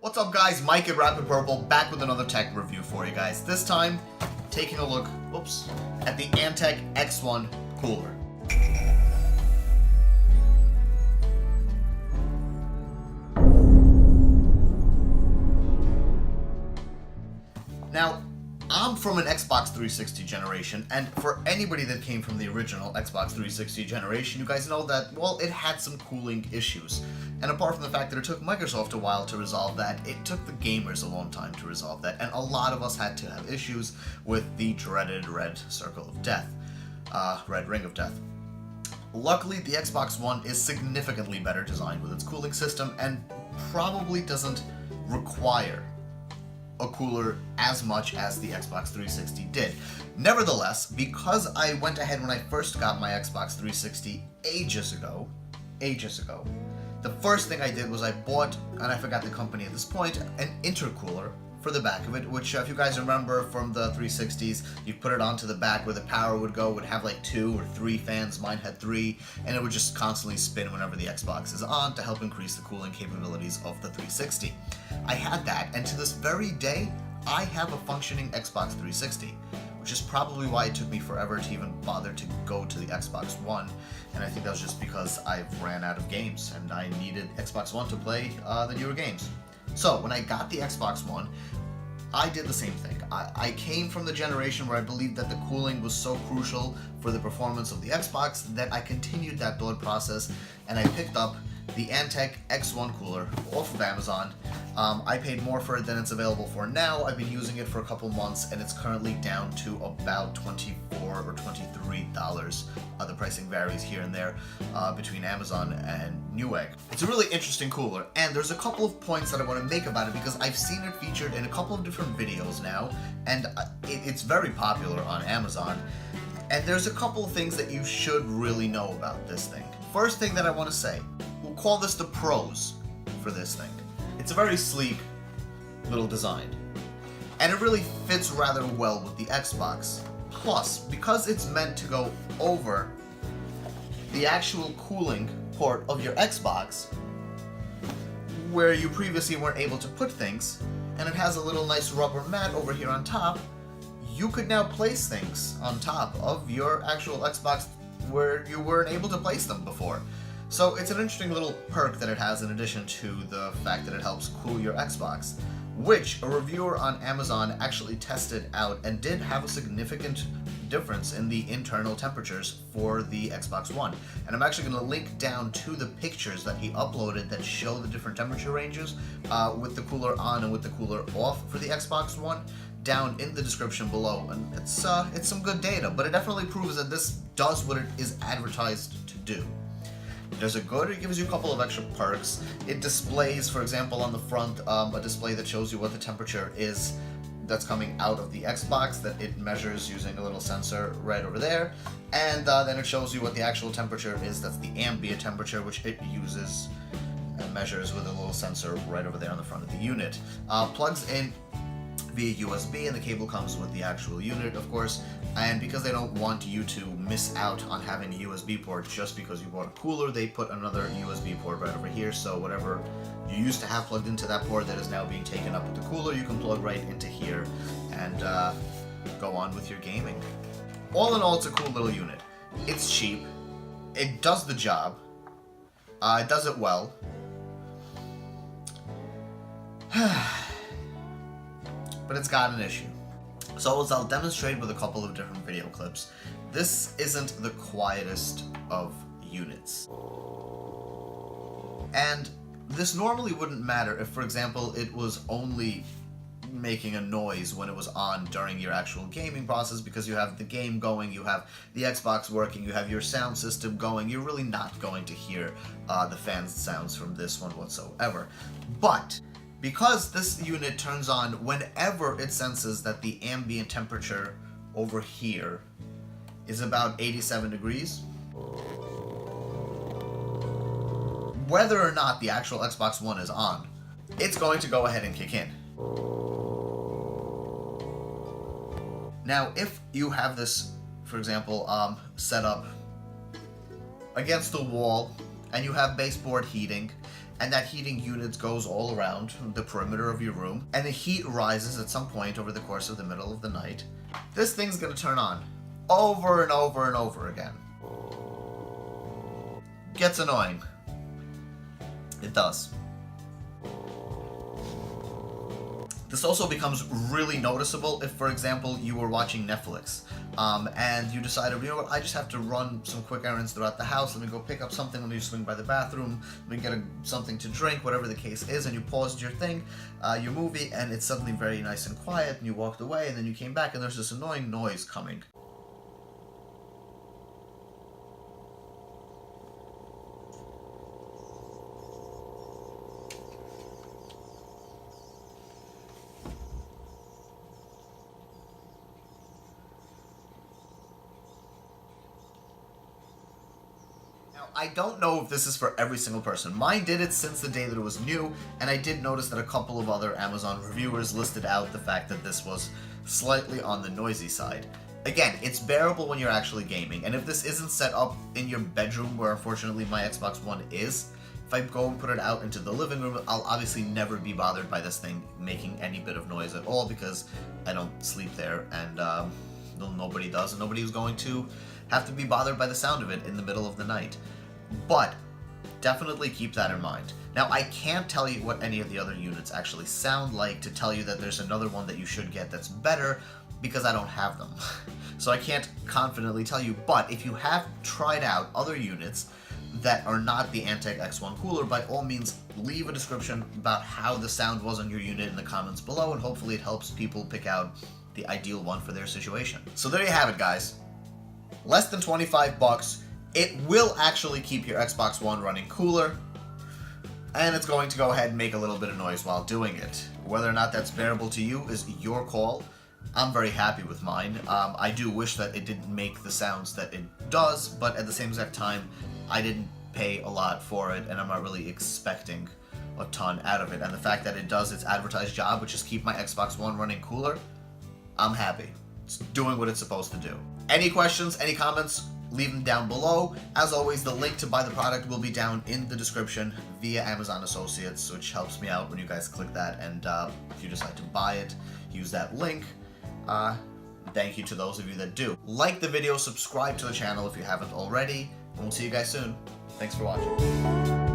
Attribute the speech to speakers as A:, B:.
A: What's up guys, Mike at Rapid Purple back with another tech review for you guys. This time, taking a look, at the ANTEC X-1 Cooler. Now, I'm from an Xbox 360 generation, and for anybody that came from the original Xbox 360 generation, you guys know that, well, it had some cooling issues. And apart from the fact that it took Microsoft a while to resolve that, it took the gamers a long time to resolve that, and a lot of us had to have issues with the dreaded red circle of death, red ring of death. Luckily, the Xbox One is significantly better designed with its cooling system, and probably doesn't require a cooler as much as the Xbox 360 did. Nevertheless, because I went ahead when I first got my Xbox 360 ages ago, the first thing I did was I bought, and I forgot the company at this point, an intercooler for the back of it, which if you guys remember from the 360s, you put it onto the back where the power would go, would have like 2 or 3 fans, mine had 3, and it would just constantly spin whenever the Xbox is on to help increase the cooling capabilities of the 360. I had that, and to this very day, I have a functioning Xbox 360, which is probably why it took me forever to even bother to go to the Xbox One, and I think that was just because I ran out of games, and I needed Xbox One to play the newer games. So, when I got the Xbox One, I did the same thing. I came from the generation where I believed that the cooling was so crucial for the performance of the Xbox that I continued that thought process, and I picked up the ANTEC X-1 Cooler off of Amazon. I paid more for it than it's available for now. I've been using it for a couple months, and it's currently down to about $24 or $23. The pricing varies here and there between Amazon and Newegg. It's a really interesting cooler, and there's a couple of points that I want to make about it because I've seen it featured in a couple of different videos now, and it's very popular on Amazon. And there's a couple of things that you should really know about this thing. First thing that I want to say, we'll call this the pros for this thing. It's a very sleek little design, and it really fits rather well with the Xbox. Plus, because it's meant to go over the actual cooling port of your Xbox, where you previously weren't able to put things, and it has a little nice rubber mat over here on top, you could now place things on top of your actual Xbox where you weren't able to place them before. So it's an interesting little perk that it has in addition to the fact that it helps cool your Xbox, which a reviewer on Amazon actually tested out and did have a significant difference in the internal temperatures for the Xbox One. And I'm actually going to link down to the pictures that he uploaded that show the different temperature ranges with the cooler on and with the cooler off for the Xbox One down in the description below. And it's some good data, but it definitely proves that this does what it is advertised to do. Does it good? It gives you a couple of extra perks. It displays, for example, on the front, a display that shows you what the temperature is that's coming out of the Xbox, that it measures using a little sensor right over there. And then it shows you what the actual temperature is. That's the ambient temperature, which it uses and measures with a little sensor right over there on the front of the unit. Plugs in via USB, and the cable comes with the actual unit, of course. And because they don't want you to miss out on having a USB port just because you bought a cooler, they put another USB port right over here, so whatever you used to have plugged into that port that is now being taken up with the cooler, you can plug right into here and go on with your gaming. All in all, it's a cool little unit. It's cheap, it does the job, it does it well. But it's got an issue. So as I'll demonstrate with a couple of different video clips, this isn't the quietest of units. And this normally wouldn't matter if, for example, it was only making a noise when it was on during your actual gaming process, because you have the game going, you have the Xbox working, you have your sound system going. You're really not going to hear the fan sounds from this one whatsoever. But because this unit turns on whenever it senses that the ambient temperature over here is about 87 degrees, whether or not the actual Xbox One is on, it's going to go ahead and kick in. Now, if you have this, for example, set up against the wall, and you have baseboard heating, and that heating unit goes all around the perimeter of your room, and the heat rises at some point over the course of the middle of the night, this thing's gonna turn on over and over and over again. Gets annoying. It does. This also becomes really noticeable if, for example, you were watching Netflix, and you decided, you know what, I just have to run some quick errands throughout the house, let me go pick up something, let me swing by the bathroom, let me get something to drink, whatever the case is, and you paused your thing, your movie, and it's suddenly very nice and quiet, and you walked away, and then you came back, and there's this annoying noise coming. Now, I don't know if this is for every single person. Mine did it since the day that it was new, and I did notice that a couple of other Amazon reviewers listed out the fact that this was slightly on the noisy side. Again, it's bearable when you're actually gaming, and if this isn't set up in your bedroom, where unfortunately my Xbox One is, if I go and put it out into the living room, I'll obviously never be bothered by this thing making any bit of noise at all, because I don't sleep there, and nobody does, and nobody is going to have to be bothered by the sound of it in the middle of the night. But definitely keep that in mind. Now, I can't tell you what any of the other units actually sound like to tell you that there's another one that you should get that's better, because I don't have them. So I can't confidently tell you, but if you have tried out other units that are not the ANTEC X-1 Cooler, by all means, leave a description about how the sound was on your unit in the comments below, and hopefully it helps people pick out the ideal one for their situation. So there you have it, guys. Less than 25 bucks. It will actually keep your Xbox One running cooler, and it's going to go ahead and make a little bit of noise while doing it. Whether or not that's bearable to you is your call. I'm very happy with mine. I do wish that it didn't make the sounds that it does, but at the same exact time, I didn't pay a lot for it, and I'm not really expecting a ton out of it. And the fact that it does its advertised job, which is keep my Xbox One running cooler, I'm happy. It's doing what it's supposed to do. Any questions, any comments, leave them down below. As always, the link to buy the product will be down in the description via Amazon Associates, which helps me out when you guys click that, and if you decide to buy it, use that link. Thank you to those of you that do. Like the video, subscribe to the channel if you haven't already, and we'll see you guys soon. Thanks for watching.